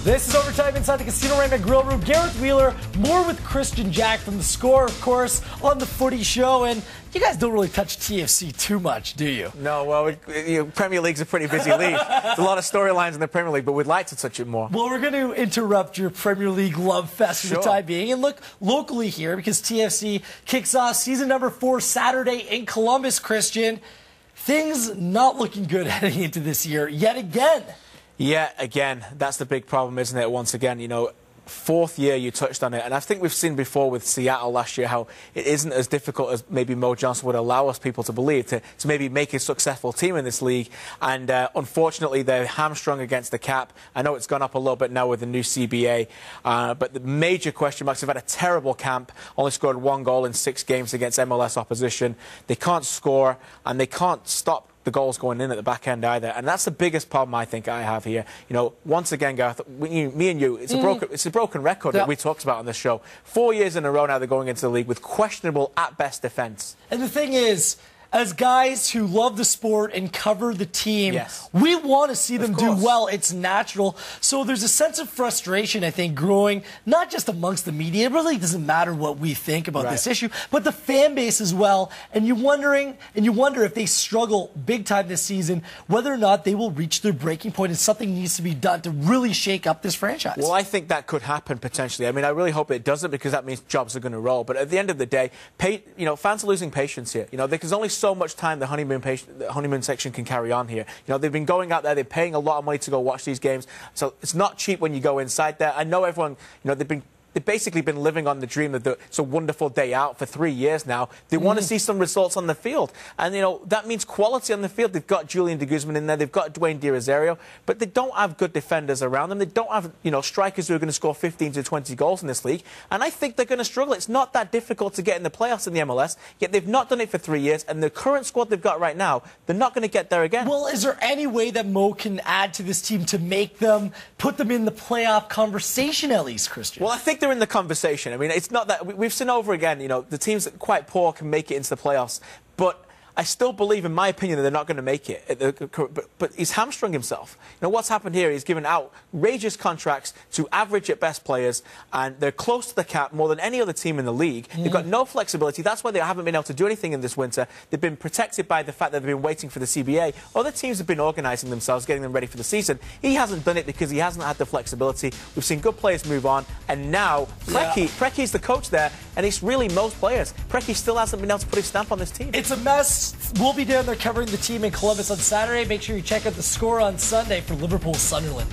This is Overtime inside the Casino Rama Grill Room. Gareth Wheeler, more with Kristian Jack from the Score, of course, on the Footy Show. And you guys don't really touch TFC too much, do you? No, well, Premier League's a pretty busy league. There's a lot of storylines in the Premier League, but we'd like to touch it more. Well, we're going to interrupt your Premier League love fest for the time being and look locally here because TFC kicks off season number 4 Saturday in Columbus, Kristian. Things not looking good heading into this year yet again. Yeah, again, that's the big problem, isn't it? Once again, you know, fourth year, you touched on it, and I think we've seen before with Seattle last year how it isn't as difficult as maybe Mo Johnson would allow us people to believe to maybe make a successful team in this league, and unfortunately they're hamstrung against the cap. I know it's gone up a little bit now with the new CBA, but the major question marks, they've had a terrible camp, only scored 1 goal in 6 games against MLS opposition. They can't score, and they can't stop the goals going in at the back end either, and that's the biggest problem I think I have here. You know, once again, Gareth, me and you, it's a broken record that we talked about on this show. 4 years in a row now they're going into the league with questionable at best defence. And the thing is, as guys who love the sport and cover the team, we want to see them do well. It's natural. So there's a sense of frustration, I think, growing, not just amongst the media. It really doesn't matter what we think about this issue, but the fan base as well. And you wonder if they struggle big time this season, whether or not they will reach their breaking point and something needs to be done to really shake up this franchise. Well, I think that could happen potentially. I mean, I really hope it doesn't, because that means jobs are going to roll. But at the end of the day, fans are losing patience here. You know, there's only so much time the honeymoon section can carry on here. You know, they've been going out there, they're paying a lot of money to go watch these games, so it's not cheap when you go inside there. I know everyone, you know, they've basically been living on the dream that it's a wonderful day out for 3 years now. They want to see some results on the field. And, you know, that means quality on the field. They've got Julian de Guzman in there. They've got Dwayne De Rosario. But they don't have good defenders around them. They don't have, you know, strikers who are going to score 15 to 20 goals in this league. And I think they're going to struggle. It's not that difficult to get in the playoffs in the MLS, yet they've not done it for 3 years. And the current squad they've got right now, they're not going to get there again. Well, is there any way that Mo can add to this team to make them, put them in the playoff conversation at least, Kristian? Well, I think they're in the conversation. I mean, it's not that we've seen over again, you know, the teams that are quite poor can make it into the playoffs, but I still believe, in my opinion, that they're not going to make it. But he's hamstrung himself. You know, what's happened here, he's given outrageous contracts to average at best players, and they're close to the cap more than any other team in the league. They've got no flexibility. That's why they haven't been able to do anything in this winter. They've been protected by the fact that they've been waiting for the CBA. Other teams have been organising themselves, getting them ready for the season. He hasn't done it because he hasn't had the flexibility. We've seen good players move on, and now Preki's the coach there, and it's really most players. Preki still hasn't been able to put his stamp on this team. It's a mess. We'll be down there covering the team in Columbus on Saturday. Make sure you check out the Score on Sunday for Liverpool-Sunderland.